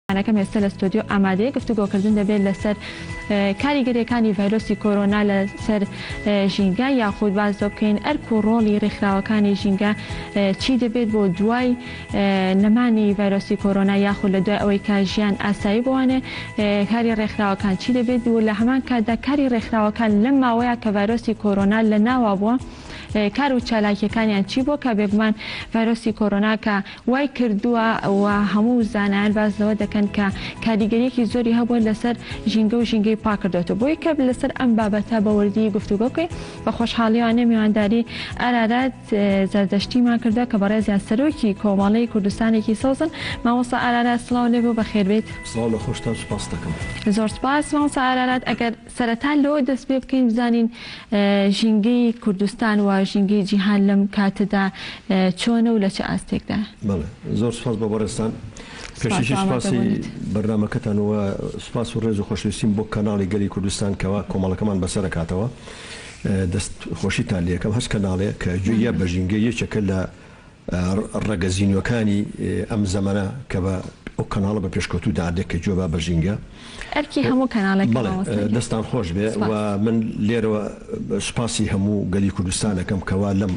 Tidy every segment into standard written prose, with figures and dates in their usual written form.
ئەەکەم ئێستا لە ستۆدیۆ ئامادەیە گفتوگۆکردن دەبێت لەسەر کاریگەریەکانی ڤایرۆسی کۆرۆنا لەسەر ژینگە یاخود باز بکەین ئەرک و ڕۆڵی ڕێکخراوەکانی ژینگە چی دەبێت بۆ دوای نەمانی ڤایرۆسی کۆرۆنا یاخود لە دوای ئەوەی کا ژیان ئاسایی بوانێ کاری ڕێکخراوەکان چی دەبێت و لە هەمان کاتدا کاری ڕێکخراوەکان لەم ماوەیە کە ڤایرۆسی کۆرۆنا لە ناوا بووە کار و چالاکیەکانیان چی بۆ کە بێگومان ڤایرۆسی کۆرۆنا کە وای کردووە و هەموو زانایان باز لەوە دەکەن کە کاریگەریەکی زۆری هەبووە لەسەر ژینگە و ژینگەی پاکردێتەوە بۆی کە لەسەر ئەم بابەتە بە وردی گفتوگۆ بکەین بە خۆشحاڵیوانە میوانداری ئارارات زەردەشتیمان کردە کە بەڕێزیان سەرۆکی کۆمەڵەی کوردستانێکی سەوزن مامۆستا ئارارات سڵاو لێ بۆ بەخێربێت. سڵاو لە خۆشتان سوپاس دەکەم. زۆر سوپاس مامۆستا ئارارات ئەگەر سەرەتا لەوە دەست پێ بکەین بزانین ژینگەی کوردستان و ژینگەی جیهان لەم کاتەدا چۆنە و لە چه ئاستێکدا؟ بەڵێ زۆر سوپاس بە بەڕێستان. پێشی سوپاسی بەرنامەکەتانەوە سوپاس و ڕێز و خۆشویستیم بۆ کەناڵی گەلی کوردستان کەوا کۆمەڵەکەمان بەسەرکاتەوە دەست خۆشیتان لێکم هەست کەناڵێ کە گوێیە بە ژینگە یەکێکە لە ڕەگەزینەکانی ئەم زەمانە کە بە ئەو کەناڵە بە پێشکەوتوودا دێک کە گوێ بە ژینگە ئەرکی هەموو کەناڵێک دەستان خۆش بێ و من لێرەوە سوپاسی هەموو گەلی کوردستانەکەم کەوا لەم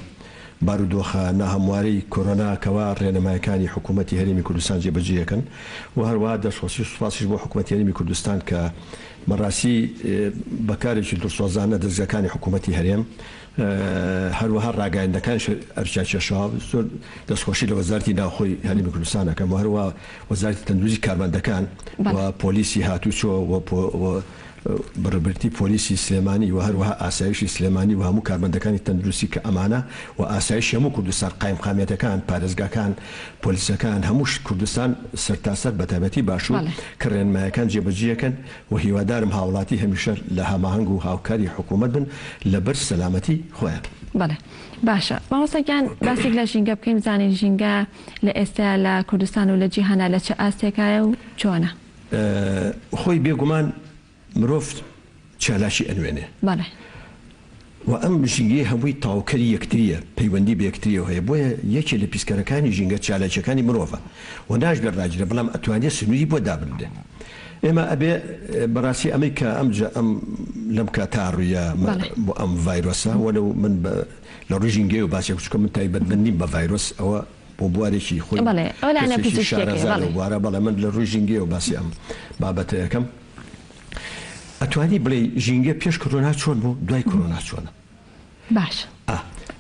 بارودۆخە ناهەموارەی کۆرۆنا کەوا ڕێنەمایەکانی حکوومەتی هەرێمی کوردستان جێبەجێەکەن و هەروەها دەستخۆشی سوپاسیش بۆ حکوومەتی هەرێمی کوردستان کە بەڕاستی بەکارێکی دڵسۆزانە دەستگاکانی حکوومەتی هەرێم هەروەها ڕاگەیاندەکان ئەرچاکێشەوە زۆر دەستخۆشی لە وەزارەتی ناوخۆی هەرێمی کوردستانەکەم و هەروەها وەزارەتی تەندروستی کارمەندەکان و پۆلیسی هاتوچۆ بەڕێوەبەری پۆلیسی سلێمانی و هەروەها ئاسایشی سلێمانی و هەموو کارمەندەکانی تەندروستی کە ئەمانە و ئاسایش هەموو کوردستان قایمقامێتەکان پارێزگاکان پۆلیسەکان هەمووش کوردستان سەرتاسەر بەتایبەتی باشوور کە ڕێنمایەکان جێبەجێەکەن و هیوادارم هاوڵاتی هەمیشە لە هەماهەنگ و هاوکاری حکوومەت بن لەبەر سەلامەتی خۆیان. بەڵێ باشە مامۆستاگیان باسێک لە ژینگە بکەین بزانین ژینگە لە ئێستا لە کوردستان و لە جیهانە لە چه ئاستێکایە و چۆنە؟ خۆی بێگومان مرۆڤ چالاشی ئەنوێنێ و ئەم ژینگەی هەمووی تاوکەری یەکتریە پەیوەندی بە یەکتریەوە هەیە بۆیە یەکێ لە پیسکەرەکانی ژینگە چالاکیەکانی مرۆڤە و ناژبێت ڕاجرە بەڵام ئەتوانێت سنووری بۆ دابردێ. ئێمە ئەبێ بەڕاستی ئەمریکا ئەمجا ئەم لەم کاتا ڕوویە بۆ ئەم ڤایرۆسە وەلو من لە ڕووی ژینگەی و باسێک بچکە من تایبەتمەندیم بە ڤایرۆس ئەوە بۆ بوارێکی خۆی شارەزارە بەڵێ من لە ڕووی ژینگەی و باسی ئەم بابەتە یەکەم ئەتوانی بڵێ ژینگە پێش کۆرۆنا چۆن بوو دوای کۆرۆنا چۆنە؟ باش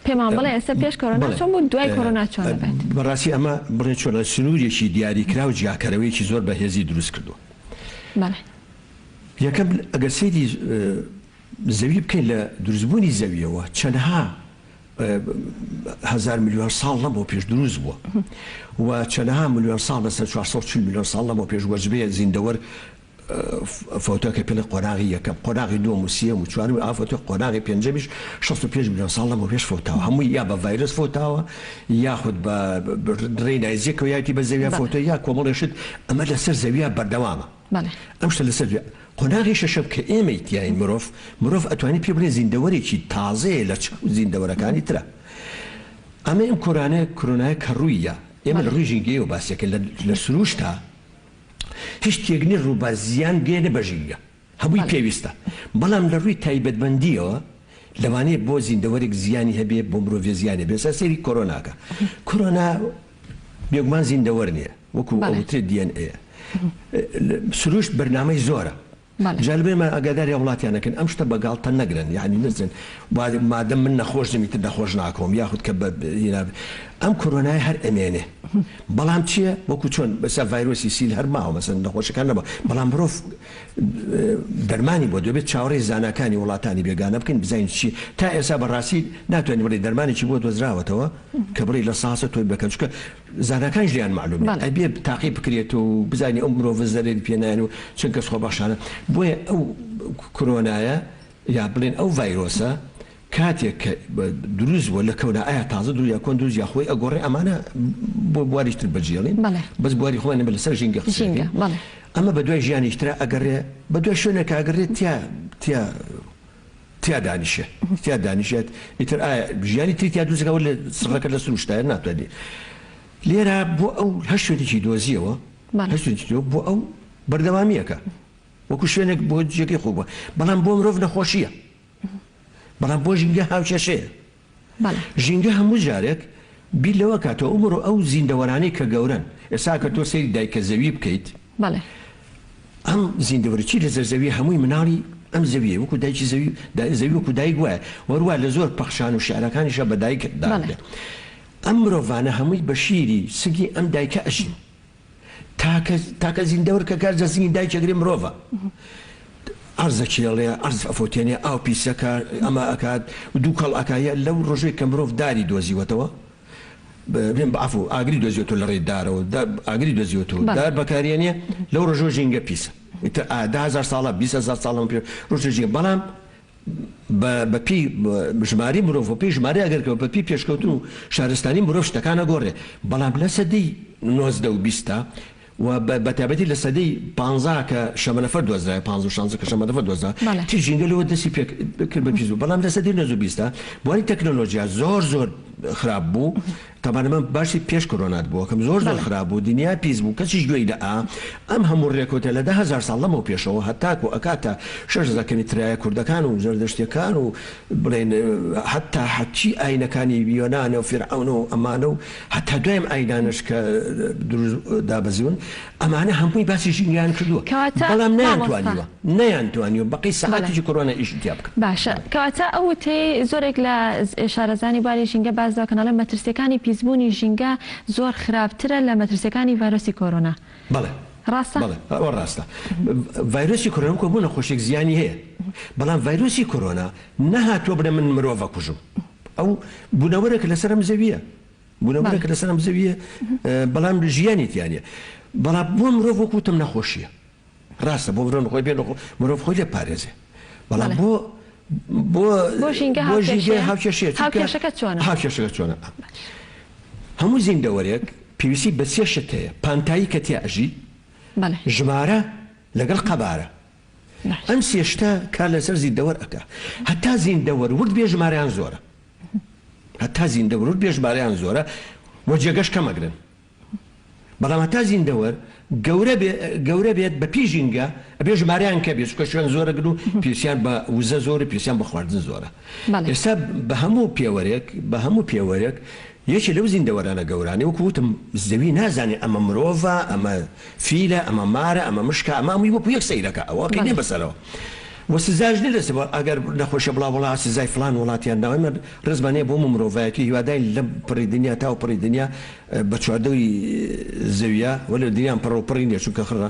پێمان بڵێ ئێستا پێش کۆرۆنا چۆن بوو دوای کۆرۆنا چۆن بێت؟ بەڕاستی ئەمە بڵێ چۆن لە سنوورێکی دیاریکرا و جیاکەرەوەیەکی زۆر بەهێزی دروست کردووە. یەکەم ئەگەر سەیری زەوی بکەین لە دروستبوونی زەویەوە چەندها هزار میلیۆن ساڵ لەمەوە پێش دروست بووە و چەندها میلیۆن ساڵ لەسەر 440 میلیۆن ساڵ لەمەوە پێش وەرزبەیە زیندەوەر فۆتۆکە پێڵی قۆناغی یەکەم قۆناغی دووەم و سێم و چوارم و ئافۆتۆ قۆناغی پێنجەمیش 65 میلیۆن ساڵ لەمەوە پێش فۆتاوە هەمووی یا بە ڤایرۆس فۆتاوە یاخود بە ڕێی نایزیەکەوە یاتی بە زەویە فۆتۆ یا کۆمەڵێشت ئەمە لەسەر زەویە بەردەوامە ئەم شتە لەسەر قۆناغی شەشەم کە ئێمەی تیاین مرۆڤ ئەتوانێت پێ بڵێ زیندەوەرێکی تازەیە لە زیندەوەرەکانی ترە. ئەمە ئەم کۆرۆنایە کە ڕوویە ئێمە لە ڕووی ژینگەیەوە باسێکە لە سروشتا هیچ تێگنی ڕووبە زیان گێنە بە ژینگە هەمووی پێویستە بەڵام لە ڕووی تایبەتمەندیەوە لەوانەیە بۆ زیندەوەرێک زیانی هەبێ بۆ مرۆڤ زیانی بێ سەری کۆرۆناکە کۆرۆنا بێگومان زیندەوەر نییە وەکو ئەوترێ DNA سروشت بەرنامەی زۆرە جالبێمە ئەگاداری وڵاتیانەکەن ئەم شتە بەگاڵتە نەگرن یعنی نزن مادەم من نەخۆش دەمیتر نەخۆش ناکۆم یاخود کە ئەم کۆرۆنای هەر ئەمێنێ بەڵام چییە وەکو چۆن بەسا ڤایرۆسی سیل هەر ماوە مەسەن نەخۆشەکان نەبە بەڵام مرۆڤ دەرمانی بۆ دەبێت چاوەڕێی زانەکانی وڵاتانی بێگانە بکەین بزانین چی تا ئێستا بەڕاستی ناتوانین بڵێ دەرمانێکی بۆ دۆزراوەتەوە کە بڵێ لە ساسە تۆی بکەن چکە زانەکان ژیان معلومێت ئەبێ تاقیب بکرێت و بزانین ئەو مرۆڤ زەرێت پێنایەن و چەند کەس خۆبەخشانە بۆیە ئەو کۆرۆنایە یا بڵێن ئەو ڤایرۆسە کاتێک کە دروست بووە لە کەونا ئایا تازە دروست یا کۆن دروست یا خۆی ئەگۆڕێ ئەمانە بۆ بواریشتر بەجێڵین بەس بواری خۆیان بە لەسەر ژینگە قسەکەین ئەمە بە دوای ژیانیشترا ئەگەڕێ بە دوای شوێنێکە ئەگەڕێت تیا دانیشێت ئیتر ئایا ژیانی تری تیا دروستەکەەوە لە سڕەکە لە سروشتایە ناتوانێت لێرە بۆ ئەو هەر شوێنێکی دۆزیەوە هەستێتی بۆ ئەو بەردەوامیەکە وەکو شوێنێک بۆ جێکی خۆ بووە بەڵام بۆ مرۆڤ نەخۆشیە بەڵام بۆ ژینگە هاوکێشەیە ژینگە هەموو جارێک بیر لەوە کاتەوە ئەمڕۆ ئەو زیندەوەرانەی کە گەورن ئێستا کە تۆ سەیری دایکە زەوی بکەیت ئەم زیندەوەرچی لە زەرزەوی هەمووی مناڵی ئەم زەویە وەکو دایکی زەوی وەکو دایک وایە وەروە لە زۆر پەخشان و شعرەکانیشە بە دایکدا ئەم مرۆڤانە هەمووی بە شیری سگی ئەم دایکە ئەشین تاکە زیندەوەر کە کار جەزینی دایکەگری مرۆڤە ئەرزە کێڵێ ئەرز ئەفۆتێنێ ئاو پیسەکە ئەمە ئەکات دوو کەڵ ئەکایە لەو ڕۆژەی کە مرۆڤ داری دۆزیوەتەوە بێن بەعفو ئاگری دۆزیوەوە لە ڕێدارەوە ئاگری دۆزیوەوە دار بەکارێنێ لەو ڕۆژۆ ژینگە پیسە 10,000 ساڵە 20,000 ساڵم پێ ڕۆژە ژینگە بەڵام بەپی ژماری مرۆڤ و پێی ژماری ئەگەرکەوە بەپی پێشکەوتن و شارستانی مرۆڤ شتەکانە گۆڕێ بەڵام لە سەدەی 19 و 20 و بەتابەتی لە سەدەی 15 کە شەمەنەفەر دۆزرای 15 کە شەمەنەفەر دۆزرا تی ژینگەلەوە دەستی پێکرد بە پیس و بەڵام لە سەدەی 19 بواری تەکنۆلۆژیا زۆر خراپ بوو تەبانە من باشی پێش کۆرۆنات بووە کەم زۆر خراپ بوو دنیا پیس بوو کەسیش گوێی لە ئەم هەموو ڕێکۆتە لە 10,000 ساڵ لەمەوە پێشەوە هەتاکو ئەکاتە 6 کەمیترایە کوردەکان و زەردەشتیەکان و بڵێن هەتا حەچی ئاینەکانی یۆنانە و فیرعەون و ئەمانە و هەتا دوایم ئاینانش کە دابەزیون ئەمانە هەمووی باسی ژینگیان کردووە بەڵام نەیانتوانیوە بەقی سەعاتێکی کۆرۆنا ئیشی تیا بکەن باشە کەواتە ئەو تێی زۆرێک لە شارەزانی باری ژینگە باز دەکەنەڵێ مەترسیەکانی پیسبوونی ژینگە زۆر خراپترە لە مەترسیەکانی ڤایرۆسی کۆرۆنا بەڵێ ڕاستە ڕاستە ڤایرۆسی کۆرۆنا کۆ بوو نەخۆشیێک زیانی هەیە بەڵام ڤایرۆسی کۆرۆنا نەهاتووە بڵێ من مرۆڤە کوژم ئەو بوونەوەرێک لەسەر ئەم زەویە بوونەوەرێک لەسەر ئەم زەویە بەڵام ژیانی تیانە بەڵام بۆ مرۆڤ وەکوتم نەخۆشیە ڕاستە بۆ مرۆڤ خۆی بێن مرۆڤ خۆی لێ پارێزێ بەڵام بۆ ژینگە هاوکێشەکە چۆنە هەموو زیندەوەرێک پێویستی بە سێ شت هەیە پانتایی کە تیاژی ژمارە لەگەڵ قەبارە ئەم سێشتە کار لەسەر زیندەوەر ئەکا هەتا زیندەوەر ورد بێ ژمارەیان زۆرە هەتا زیندەوەر ورد بێ ژمارەیان زۆرە وە جێگەش کەمەگرن بەڵام هەتا زیندەوەر گەورە بێت بە پێی ژینگە ئەبێ ژمارەیان کە بێت چکە شوێن زۆرە گرن و پێویستیان بە وزە زۆرە پێویستیان بە خواردن زۆرە ئێستا بە هەموو پێوەرێک یەکی لەو زیندەوەرانە گەورانەی وەکو وتم زەوی نازانێ ئەمە مرۆڤە ئەمە فیلە ئەمە مارە ئەمە مشکە ئەمە هەمووی وەکو یەک سەیرەکە ئەوە قینێ بەسەرەوە وە سزاژ نێ ئەگەر نەخۆشە بڵاو سزای فلان وڵاتیان داوای ڕزمانەیە بۆ مرۆڤایەتی هیوادای لەم پڕی دنیا تا و پڕی دنیا بە چواردەوری زەویە وەلە دنیایان پڕۆپڕی نیە چونکە خڕە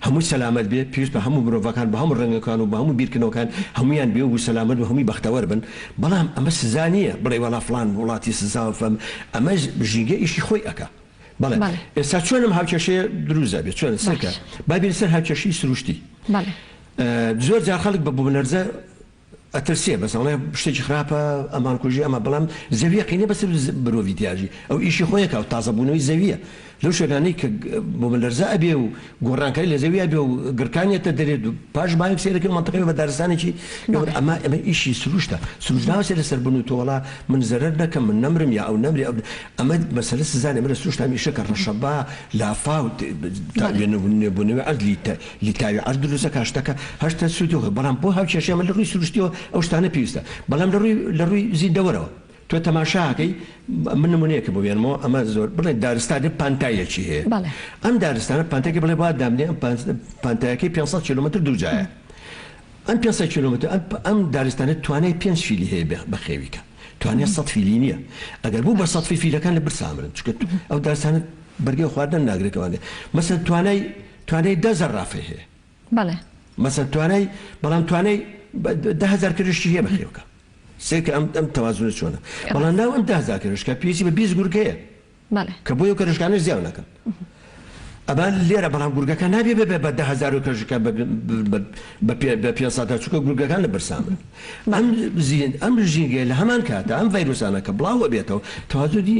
هەمووی سەلامەت بێ پێویست بە هەموو مرۆڤەکان بە هەموو ڕەنگەکان و بە هەموو بیرکردنەوەکان هەمویان بێ و سەلامەت و هەمووی بەختەوەر بن بەڵام ئەمە سزا نییە بڵێ وەڵا فلان وڵاتی سزا فەم ئەمە ژینگە ئیشی خۆی ئەکا بەڵێ ئێستا چۆنم هاوکێشەیە دروست بێت چۆن سەرکە با بیر سەر هاوکێشی سروشتی زۆر جار خەڵک بە بوونەرزە ئەترسێ بەسەڵێ شتێکی خراپە ئەمان کوژی ئەمە بەڵام زەویە قینێ بەسەر مرۆڤی تیاژی ئەو ئیشی خۆیەکە و تازەبوونەوەی زەویە لەو شوێنانەی کە بوونەرزە ئەبێ و گۆڕانکاری لە زەوی ئەبێ و گرکانیەتە دەرێت پاش مایک سێرەکە منتەقەی بە دارستانێکی ئەمە ئیشی سروشتە سروشتناوەسێ لەسەر بن و تۆڵا من زەرەر نەکەم من نەمرم یا ئەو نەمری ئەمە مەسەلە سزانێ من لە سروشتا میشەکە ڕەشەبا لافا و بوونەوەی عەرز لیتاوی عەرز دروستە کاشتەکە هەشتا سوودەوە بەڵام بۆ هاوکێشە من لە ڕووی سروشتیەوە ئەو شتانە پێویستە بەڵام لە ڕووی زیندەوەرەوە تۆ تەماشاکەی من نمونەیەکە بۆ بێنمەوە ئەمە زۆر بڵێ دارستانی پانتایەکی هەیە ئەم دارستانە پانتایەکی بڵێ با دامنێ ئەم پانتایەکەی 500 کیلومتر دووجایە ئەم 500 کیلومتر ئەم دارستانە توانای 5 فیلی هەیە بە خێویکە توانای 100 فیلی نییە ئەگەر بوو بە 100 فیلەکان لە برسامرن چکە ئەو دارستانە بەرگەی خواردن ناگرێتەوەێ مەسەن توانای 10 زەرافە هەیە مەسەن توانای بەڵام توانای 10,000 کردشتی هەیە بە خێوکە سێکە ئەم تەوازونە چۆنە بەڵام ناو ئەم 10,000 کردشکە پێویستی بە 20 گورگەیە کە بۆ یەو کردشکانش زیاو نەکەن ئەبان لێرە بەڵام گورگەکان نابێ بێ بە 10,000 کردشکە بە 500 چووکە گورگەکان لە برسامن ئەم ژینگەیە لە هەمان کاتە ئەم ڤایرۆسانە کە بڵاوە بێتەوە تەوازونی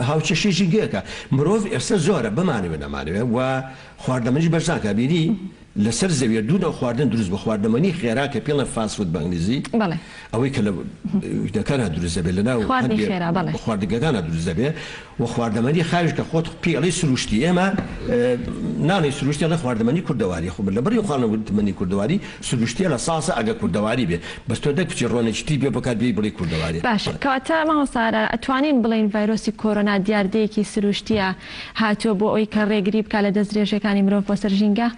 هاوچەشی ژینگەیەکە مرۆڤ ئێستا زۆرە بمانەوێ نەمانەوێ و خواردەمەنیش بەرزانکە بینی لەسەر زەویە دوو خواردن دروست بە خواردنەمەنی خێرا کە پێڵە فاسفود بە ئەنگلیزی ئەوەی کە لە دەکانە دروست دەبێت لە ناو خواردگەکانە دروست دەبێت و خواردنەمەنی خاویش کە خۆت پێڵی سروشتی ئێمە ناڵی سروشتی لە خواردنەمەنی کوردەواری خۆ لە بەری خواردنەمەنی کوردەواری سروشتیە لە ساسە ئەگە کوردەواری بێ بەس تۆ دەکچی ڕۆنێکی بێ بکات بێ بڵی کوردەواری باشە کەواتە مامۆستا ئەتوانین بڵین ڤایرۆسی کۆرۆنا دیاردەیەکی سروشتیە هاتووە بۆ ئەوی کە ڕێگری بکات لە دەستدرێژەکانی مرۆڤ بۆ سەر ژینگە؟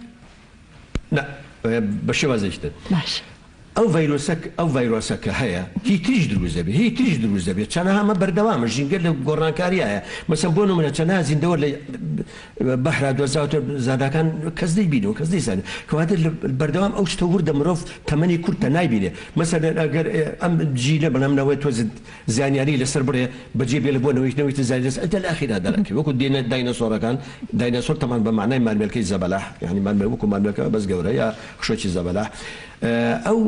بە شێوازێکتر باش ئەو ڤایرۆسە کە هەیە هی تریش دروست دەبێت هی تریش دروست دەبێت چەنە هەمە بەردەوامە ژینگە لە گۆڕانکاریایە مەسەن بۆ نمونە چەنە زیندەوە لە بەحرا دۆزاوتە زادەکان کەس دەیبینەوە کەس دەیزانێت کەواتە بەردەوام ئەو شتە وردە مرۆڤ تەمەنی کورتە نایبینێ مەسەن ئەگەر ئەم جینە بەڵامنەوەی تۆ زانیاری لەسەر بڕێ بەجێ بێ لە بۆنەوەیتنەوەی زانانی ئەدە لە ئاخیرا دەڵێت وەکو دێنە داینەسۆرەکان داینەسۆر تەمان بە معنای مارمێلکەی زەبەلاح یعنی وەکو مارمێلکە بەس گەورە یا خشۆکی زەبەلاح ئەو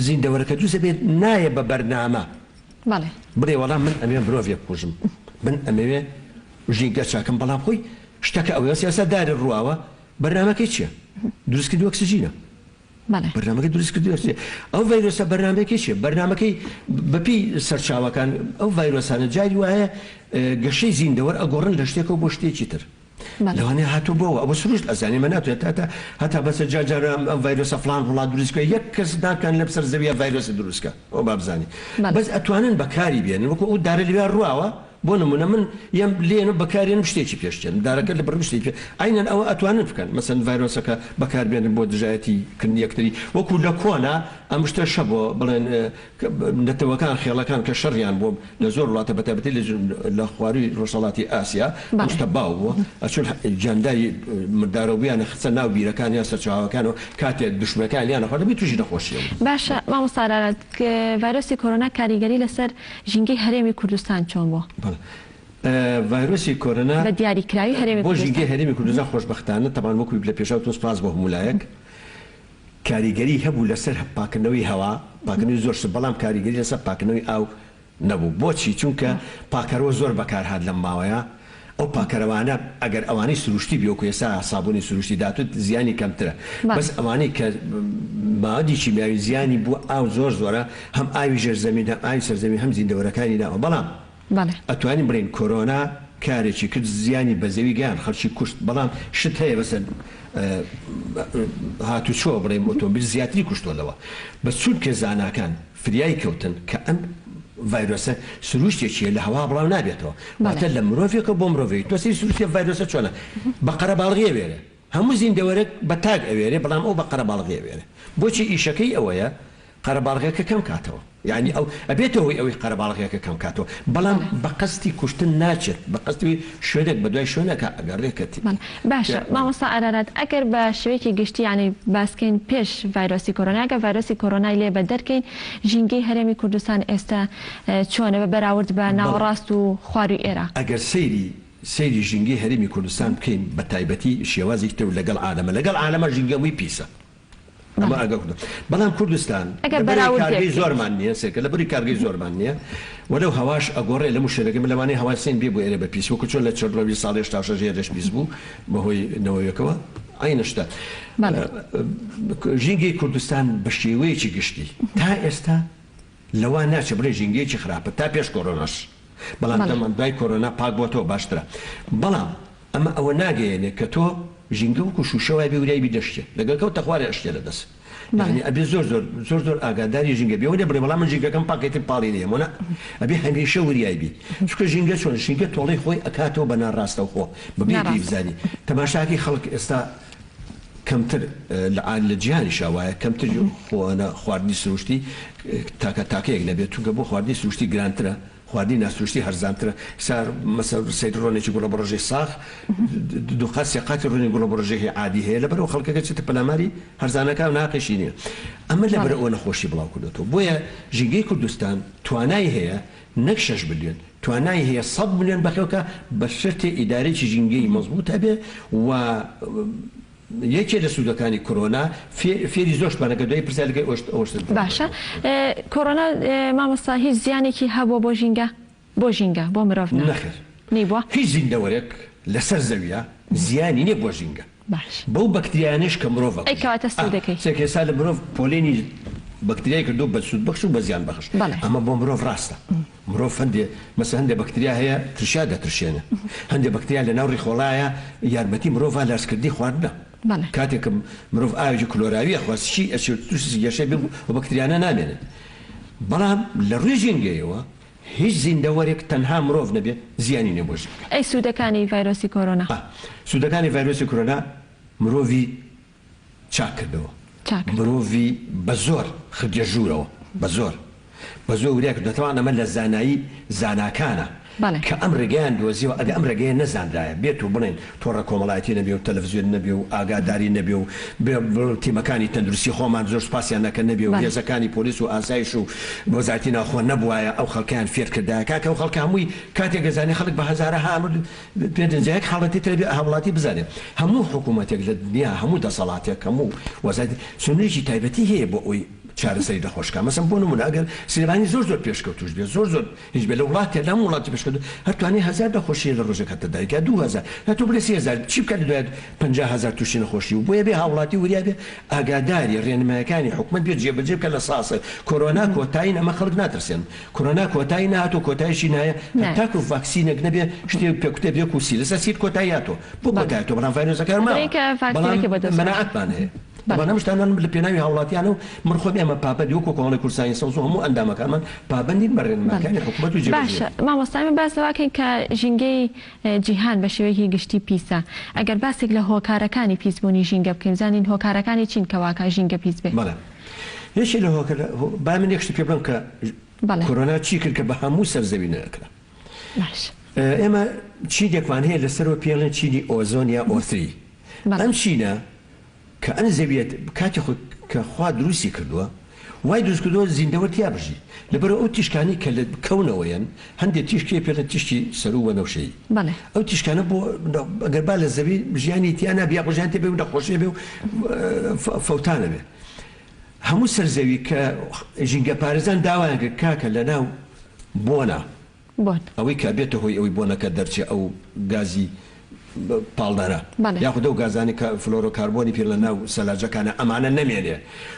زیندەوەرەکە دروست بێت نایە بە بەرنامە بڵێ وەڵام من ئەمێ مرۆڤێک بکوژم من ئەمەوێ ژینگە چاکەم بەڵام خۆی شتەکە ئەوەیە سیاسەتدارە ڕواوە بەرنامەکەی چییە؟ دروستکردووە ئۆکسجینە بەرنامەکەی دروستکردووە ئەو ڤایرۆسە بەرنامەکەی چییە؟ بەرنامەکەی بەپی سەرچاوەکان ئەو ڤایرۆسانە جاری وایە گەشەی زیندەوەر ئەگۆڕن لە شتێکەوە بۆ شتێکی تر لەوانەیە هاتوو بۆەوە ئەوە سروشت ئەزانێ مە ناتوێت هەتا بەسە جاجارە ئەم ڤایرۆسە فڵان وڵات دروستکە یەک کەس ناکەن لە سەر زەویە ڤایرۆسە دروستکە ئەو بابزانانی بەس ئەتوانن بەکاری بێنن وەکو ئەو دارە لەوێ ڕواوە بۆ نمونە من یەم لێنە بەکارێنم شتێکی پێشتێن دارەکە لە بڕ شتێکی ئاینەن ئەوە ئەتوانن بکەن مەسەن ڤایرۆسەکە بەکاربێنن بۆ دژایەتی کردنی یەکتری وەکو لە کۆنا ئەم شتە شە بۆ بڵێن نەتەوەکان خێڵەکان کە شەڕیان بۆ لە زۆر وڵاتە بەتابەتی لە خواروی ڕۆژهەڵاتی ئاسیا شتە باو بووە ئەچون جانداری مردارەویانە خچە ناو بیرەکان یا سەرچاوەکانەوە کاتێک دشمەکان یانە خواردەبی تووشی نەخۆشیەوە باشە مامۆستا ئارارات ڤایرۆسی کۆرۆنا کاریگەری لەسەر ژینگەی هەرێمی کوردستان چۆن بووە؟ ڤایرۆسی کۆرۆنا بە دیاریکراوی هەرێمی بۆ ژینگەی هەرێمی کوردستان خۆشبەختانە تەمان وەکوی لە پێشاو تۆ سپاس بۆ هەمولایەک کاریگەری هەبوو لەسەر پاکردنەوەی هەوا پاکردنەوەی زۆر بەڵام کاریگەری لەسەر پاکردنەوەی ئاو نەبوو بۆچی چونکە پاکەرەوە زۆر بەکارهات لەم ماوەیە ئەو پاکەرەوانە ئەگەر ئەوانەی سروشتی بێ وەکو ئێستا سابوونی سروشتی داتوت زیانی کەمترە بەس ئەوانەی کە مادی کیمیاوی زیانی بوو ئاو زۆر زۆرە هەم ئاوی ژێرزەمین هەم ئاوی سەرزەمین هەم زیندەوەرەکانی داوە بەڵام ئەتوانین بڵێن کۆرۆنا کارێکی کرد زیانی بە زەوی گیان خەڵکی کوشت بەڵام شت هەیە بەسەر هاتوچۆ بڵێم ئۆتۆمبیل زیاتری کوشتۆلەوە بە چونکە زاناکان فریای کەوتن کە ئەم ڤایرۆسە سروشتێکیە لە هەوا بڵاو نابێتەوە واتە لە مرۆڤێکە بۆ مرۆڤی تۆسی سروشتی ڤایرۆسە چۆنە بەقەرە باڵغی ئەوێرە هەموو زیندەوەرەك بە تاگ ئەوێرێ بەڵام ئەو بەقەرە باڵغی ئەوێرە بۆچی ئیشەکەی ئەوەیە قەرەباڵغەکە کەم کاتەوە یعنی ئەو ئەبێتەوەی ئەوەی قەرەباڵغەکە کەم کاتەوە بەڵام بە قەستی کوشتن ناچێت بە قەستی شوێنێک بە دوای شوێنەکە ئەگەڕێکەتی باشە مامۆستا ئارارات ئەگەر بە شوێکی گشتی یعنی باسکەین پێش ڤایرۆسی کۆرۆناکە ڤایرۆسی کۆرۆنای لێ بە دەرکەین ژینگەی هەرێمی کوردستان ئێستا چۆنە بە بەراورد بە ناوەڕاست و خواروی ئێرە ئەگەر سەیری ژینگەی هەرێمی کوردستان بکەین بە تایبەتی شێوازی تر لەگەڵ عالەمە ژینگەوەی پیسە بەڵام کوردستان کارگەی زۆرمان نییە سێکە لە بری کارگەی زۆرمان نییە وەلەو هەواش ئەگۆڕێ لە شوێنەکەم لەوانەیە هەواسێن بێ بۆ ئێرە بە پیس وەکو چۆن لە چۆڕەوی ساڵی 1970 پیس بوو بەهۆی نەوەیەکەوە ئاینەشتە ژینگەی کوردستان بە شێوەیەکی گشتی تا ئێستا لەوە ناچە بڵێ ژینگەیەکی خراپە تا پێش کۆرۆناش بەڵام دەمان دوای کۆرۆنا پاک بۆتەوە باشترە بەڵام ئەمە ئەوە ناگەیەنێ کە تۆ ژینگە وەکو شوشەوای بێ وریای بیدەشتێ لەگەڵ کەوتە خوارێ ئەشتێ لەدەست ئەبێ زۆر ئاگاداری ژینگە بێ وەێ بڵێ بەڵام من ژینگەکەم پاکێتی پاڵی نیەمەە ئەبێ هەمیشە وریای بی چکە ژینگە چۆن ژینگە تۆڵی خۆی ئەکاتەوە بە ناڕاستە خۆ ببێ بزانی تەماشاکی خەڵک ئێستا کەمتر لە جیهانی شاوایە کەمتر خواردنی سروشتی تاکەیەک نەبێت چونکە بۆ خواردنی سروشتی گرانترە خواردنی ناسروشتی هەرزانترە سار مەسەر سەیر ڕۆنێکی گوڵە بڕۆژەی ساخ دوقات سێقاتی ڕۆنی گوڵە بڕۆژێکی عادی هەیە لەبەرەوە خەڵکەکە چێتە پەلاماری هەرزانەکە و ناقیشی نییە ئەمە لەبەر ئەوە نەخۆشی بڵاو کردێتەوە بۆیە ژینگەی کوردستان توانای هەیە نەک 6 ملیۆن توانای هەیە 100 ملیۆن بەخێوکە بە شرتێ ئیدارێکی ژینگەی مەزبوط هەبێ و یەکێ لە سوودەکانی کۆرۆنا فێری زۆرشمانەکە دوای پرسیارەکەی ئەوشتر باشە کۆرۆنا مامۆستا هیچ زیانێکی هەبووە بۆ ژینگە بۆ مرۆڤ نەخێر هیچ زیندەوەرێک لەسەر زەویە زیانی نییە بۆ ژینگە بەو بەکتریانش کە مرۆڤ ئەیکەواتە سوودەکەی سێکێسا لە مرۆڤ پۆلێنی بەکتریای کردو بە سوود بەخش و بە زیان بەخش ئەمە بۆ مرۆڤ ڕاستە مرۆڤ مەسەڵەن هەندێک بەکتریا هەیە ترشا دەترشێنە هەندێک بەکتریا لە ناو ڕیخۆڵایە یارمەتی مرۆڤ لەرزکردی خواردنە کاتێک کە مرۆڤ ئاوێکی کلۆراویە خواستشی ئەچی گەشەی بە بەکتریانە نامێنن بەڵام لە ڕووی ژینگەیەوە هیچ زیندەوەرێک تەنها مرۆڤ نەبێ زیانی نێبۆژ ئەی سوودەکانی ڤایرۆسی کۆرۆنا سوودەکانی ڤایرۆسی کۆرۆنا مرۆڤی چاک کردەوە مرۆڤی بە زۆر خردیە ژوورەوە بە زۆر وریا کردەوە ئەمە لە زانایی زاناکانە کە ئەم ڕێگەیان دۆزیەوە ئەگە ئەم ڕێگەیە نەزانرایە بێت و بڵێن تۆڕە کۆمەڵایەتی نەبێ و تەلەڤیزیۆن نەبێ و ئاگاداری نەبێ و تیمەکانی تەندروستی خۆمان زۆر سوپاسیان نەکە نەبێ و هێزەکانی پۆلیس و ئاسایش و وەزارەتی ناوخۆ نەبووایە ئەو خەڵکیان فێر کردایە کاکە ئەو خەڵک هەمووی کاتێک گەزانێ خەڵک بە هەزارە پێنجەیەک حاڵەتی تر هەوڵاتی بزانێ هەموو حکوومەتێک لە دنیا هەموو دەسەڵاتێک هەموو وەزارەتی سنوێژی تایبەتی هەیە بۆ ئەوی چارەسەری دەخۆشکە مەسەڵەن بۆ نمونە ئەگەر سلێمانی زۆر پێشکەوتوش بێت زۆر هیچ بێ لە وڵاتێ لەم وڵاتی پێشکەوتو هەرتوانێ 1000 دەخۆشیە لە ڕۆژێک هەتە دایکە 2000 هەتوو بڵێ 3000 چی بکات دوایێت 50000 تووشی نەخۆشی و بۆیە بێ هاوڵاتی وریا بێ ئاگاداری ڕێنمایەکانی حکوومەت بێت جێبەجێ بکە لە ساسە کۆرۆنا کۆتایین ئەمە خەڵک ناترسێن کۆرۆنا کۆتایی نهاتۆ کۆتاییشی نایە تاکو ڤاکسینێک نەبێ شتێک پێکوتە بێ و سی لەسەر سیر کۆتاییاتۆ بۆ کۆتاییاتۆ بەڵام ڤایرۆسەکان مەناعەتمان هەیە بەنەمشتانان لە پێناوی هاوڵاتیانە و مرخۆم ئێمە پابەت وەکو کۆڵی کورسانی سەوز و هەموو ئەندامەکانمان پابەندین بە ڕێنماکانی حکوومەت و باشە مامۆستامی باس دەواکەین کە ژینگەی جیهان بە شێوەیەکی گشتی پیسە ئەگەر باسێک لە هۆکارەکانی پیسبوونی ژینگە بکەین زانین هۆکارەکانی چین کەواکە ژینگە پیس بێ یەکی لە با من یەکشت پێ بڵێم کە کۆرۆنا چی کرد کە بە هەموو سەرزەوی نەکرا ئێمە چی دێکمان هەیە لەسەرەوە پێڵێن چینی ئۆزۆن یا ئۆتری ئەم چینە کە ئەن زەویێت کاتی خۆ کە خوا دروستی کردووە وای دروست کردووە زیندەوە تیا بژی لەبەرەوە ئەو تیشکانی کە لە کەونەوەیەن هەندێک تیشکی پێڵە تیشتی سەر و وەنەوشەی ئەو تیشکانە بۆ ئەگەر با لە زەوی ژیانی تیانە بیا ژیان تێ بێ و نەخۆشیە بێ و فەوتانە بێ هەموو سەرزەوی کە ژینگە پارێزان داوایان کرد کاکە لە ناو بۆنە ئەوەی کە بێتە هۆی ئەوەی بۆنەکە دەرچێ ئەو گازی پاڵدارە یاخودە و گازانی کە فلۆرۆکاربۆنی پێ لە ناو سەلاجەکانە ئەمانە نەمێنێ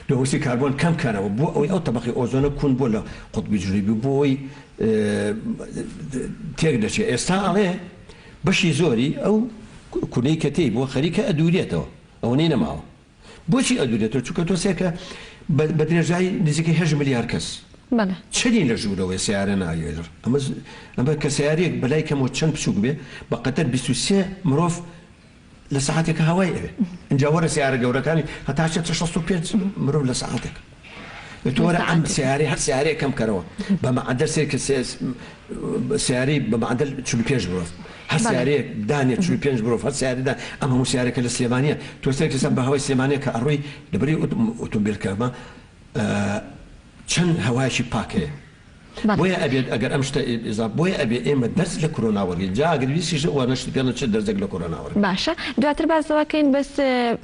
دۆسی کاربۆن کەمکەنەوە بۆ ئەوەی ئەو تەبەقی ئۆزۆنە کون بۆ لە قوتبی جووریبی بۆی تێک دەچێت ئێستا ئەڵێ بەشی زۆری ئەو کونەی کە تێی بۆ خەریکە ئەدوورێتەوە ئەوەی نەماوە بۆچی ئەدوورێتەوە چونکە تۆ سێکە بە درێژایی نزیکەی 8 ملیار کەس چەندین لە ژوورەوەی سیارە ناوێر ئەمە کە سیارێک بەلای کەمەوە چەند بچووک بێ بە قەتەر 23 مرۆڤ لە سەعاتێکە هەوای ئەوێ ئەنجا وەرە سیارە گەورەکانی هەتا 65 مرۆڤ لە سەعاتێک تۆرە ئەم سیارەی هەر سیارەیە کەم کەرەوە بە مەعەدەل سێکە سیارەی بە مەعەدەل 45 مرۆڤ هەر سیارەیەک دانێت 45 مرۆڤ هەر سیارەدا ئەم هەموو سیارەکە لە سلێمانیە تۆ سێکە بە هەوای سلێمانیە کە ئەڕۆی لەبەری ئۆتۆمبیلکەمە چەند هەوایشی پاکەیە بۆیە ئەبێت ئەگەر ئەم شتە بۆیە ئەبێ ئێمە دەست لە کۆرۆناوەرگین جا ئەگەرویستیش وانەشت پێڵە چ دەرزێک لە کۆرۆناوەرگ باشە دواتر باسەوەکەین بەس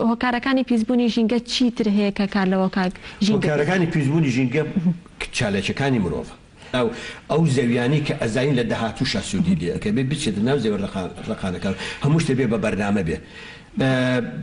هۆکارەکانی پیسبوونی ژینگە چیتر هەیە کە کار لەوە هۆکارەکانی پیسبوونی ژینگە چالێکەکانی مرۆڤ ئەو زەویانی کە ئەزین لە داهاتوو سوودی لێەکە بێ بچێت ناو زێوە ڕقانەکان هەموو شتە بێ بە بەرنامە بێ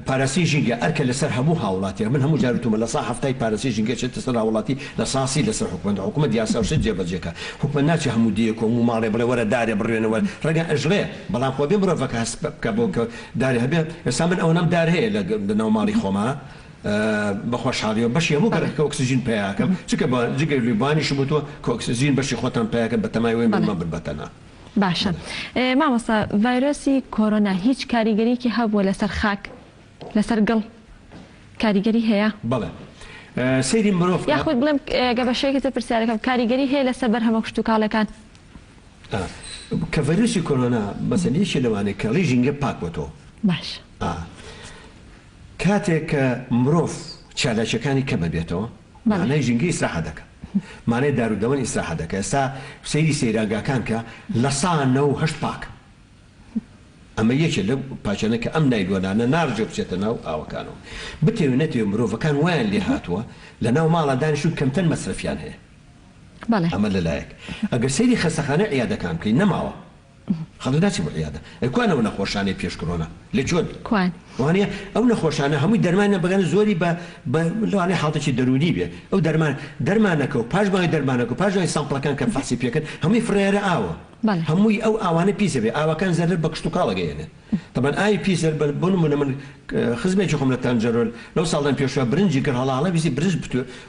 پارەسی ژینگە ئەرکە لەسەر هەموو هاوڵاتی من هەموو جارتومە لە سا هەفتای پارەسی ژینگە چێتە سەر هاوڵاتی لە ساسی لەسەر حکومەت یاساوشت جێبەجێکە حکومەت ناچێ هەموو دیەکە و ماڵێ بڵێ وەرە دارێ بڕوێنەوە ڕێگە ئەژڵێ بەڵام خۆ بێ مرۆڤەکە هەست بکە بۆ کە دارێ هەبێ ئێستا من ئەوەم دار هەیە لە ناو ماڵی خۆما بەخۆشحاڵیەوە بەشی هەموو گەڕێککە ئۆکسسیژین پیاکەم چکە بە جگەر لیبانیش بووتەوە کە ئۆکسسیژین بەشی خۆتان پیاکە بە تەمایوێ بمە ببەتەنا باشە مامۆستا ڤایرۆسی کۆرۆنا هیچ کاریگەریەکی هەبووە لەسەر خاک لەسەر گڵ کاریگەری هەیە بەڵێ سەیری مرۆڤ یاخود بڵێم گە بەشەیەکی تر پرسیارەکەم کاریگەری هەیە لەسەر بەرهەمە کشت و کاڵەکان کە ڤایرۆسی کۆرۆنا مەسەلەیەکی لەوانەیە کە ڕێی ژینگە پاکوەتەوە باش کاتێک کە مرۆڤ چالاکیەکانی کەمە بێتەوە مانای ژینگە ئیسراحە دەکە مانای دارودەوەن ئیسراحە دەکە ئێستا سەیری سەیراگاکان کە لە 198 پاک ئەمە یەکێ لە پاچەنە کە ئەم نایلوانانە نارجە بچێتە ناو ئاوەکانەوە بتێوێ نەتێ مرۆڤەکان وایان لێ هاتووە لە ناو ماڵە دانیشتون کەمتەر مەسرفیان هەیە ئەمە لەلایەک ئەگەر سەیری خەستەخانە عیادەکان بکەین نەماوە خەڵک ناچی بۆ عیادە ئەکوانە ئەو نەخۆشانەی پێش کۆرۆنا لە جۆن کوان وانە ئەو نەخۆشانە هەمووی دەرمانە بگەن زۆری بە لەوانەیە حاڵەتی دەرونی بێ ئەو دەرمانەکە و پاشماوەی دەرمانەکە و پاشماوەی سامپڵەکان کە فاسی پێکرد هەمووی فرێرە ئاوە هەمووی ئەو ئاوانە پیسە بێ ئاوەکان زەرر بە کشت و کاڵەگەیەنێ طبعا ئاوی پیسەر بۆ نمونە من خزمێکی خۆم لە تەنجەرۆل لەو ساڵدان پێشوە برنجی کرد هەڵاڵە ویستی برنج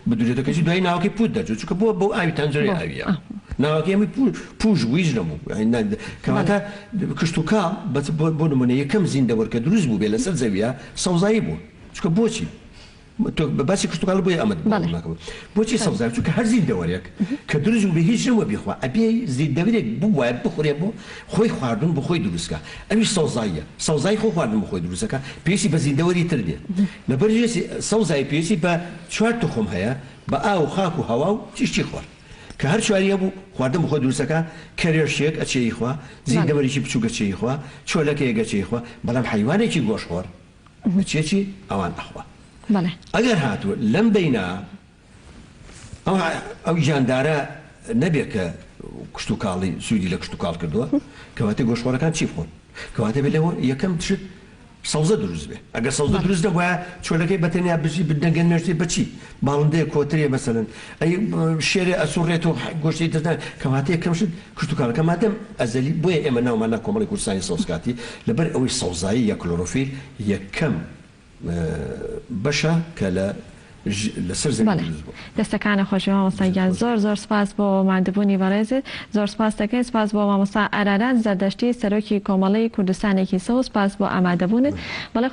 بدورێتەوە کەسی دوای ناوەکەی پوت دەجوت چونکە بۆ ئاوی تەنجەرەی ئاویە ناوەکەی هەمووی پوش ویژ نەبوو کەواتە کشت و کاڵ بۆ نمونە یەکەم زیندەوەرکە دروست بوو بێ لەسەر زەویە سەوزایی بوو چونکە بۆچی باسی کشت و کاڵ بۆی ئەمەد بۆچی سەوزایی چونکە هەر زیندەوەرێک کە دروست بوو بێ هیچ نەوە بیخوا ئەبێ زیندەوەرێک بوو وایە بخورێ بۆ خۆی خواردن بۆ خۆی دروستکە ئەویش سەوزاییە سەوزایی خۆ خواردن بۆ خۆی دروستەکە پێویستی بە زیندەوەری تر دێ لەبەر سەوزایی پێویستی بە 4 تخم هەیە بە ئاو و خاک و هەوا و چیشتی خۆر کە هەر چواریە بوو خواردن بە خۆی دروستەکە کەرێشێک ئەچێی خوا زیندەوەرێکی بچووکە چێی خوا چۆلەکەیەکە چێی خوا بەڵام حیوانێکی گۆشخۆر چێکی ئەوان ئەخوا ئەگەر هاتووە لەم بینە ئەو ژاندارە نەبێت کە کشت و کاڵی سوودی لە کشت و کاڵ کردووە کەواتە گۆشخۆرەکان چی بخۆن کەواتە بێت لەوە یەکەم تشت سەوزە دروست بێ ئەگەر سەوزە دروست دەبووە چۆلەکەی بەتەنیا بژی بدەنگەن مێشتی بچی باڵندەیە کۆترێ مەسەلەن ئەی شێرێ ئەسوڕێت و گۆشتی دەدان کەواتە یەکەم شت کشت و کاڵ کەماتەم ئەزەلی بۆیە ئێمە ناومانە کۆمەڵی کوردستانی سەوزکاتی لەبەر ئەوەی سەوزایی یا کلۆرۆفیل یەکەم بەشە کە لەسەر زەوی دەستەکانە خۆشەوە مامۆستاگیان زۆر سپاس بۆ مادەبوونی بەڕێزت زۆر سپاس دەکەین سپاس بۆ مامۆستا ئارارات زەردەشتی سەرۆکی کۆمەڵی کوردستانێکی سەوز سپاس بۆ ئامادەبوونت بەڵێ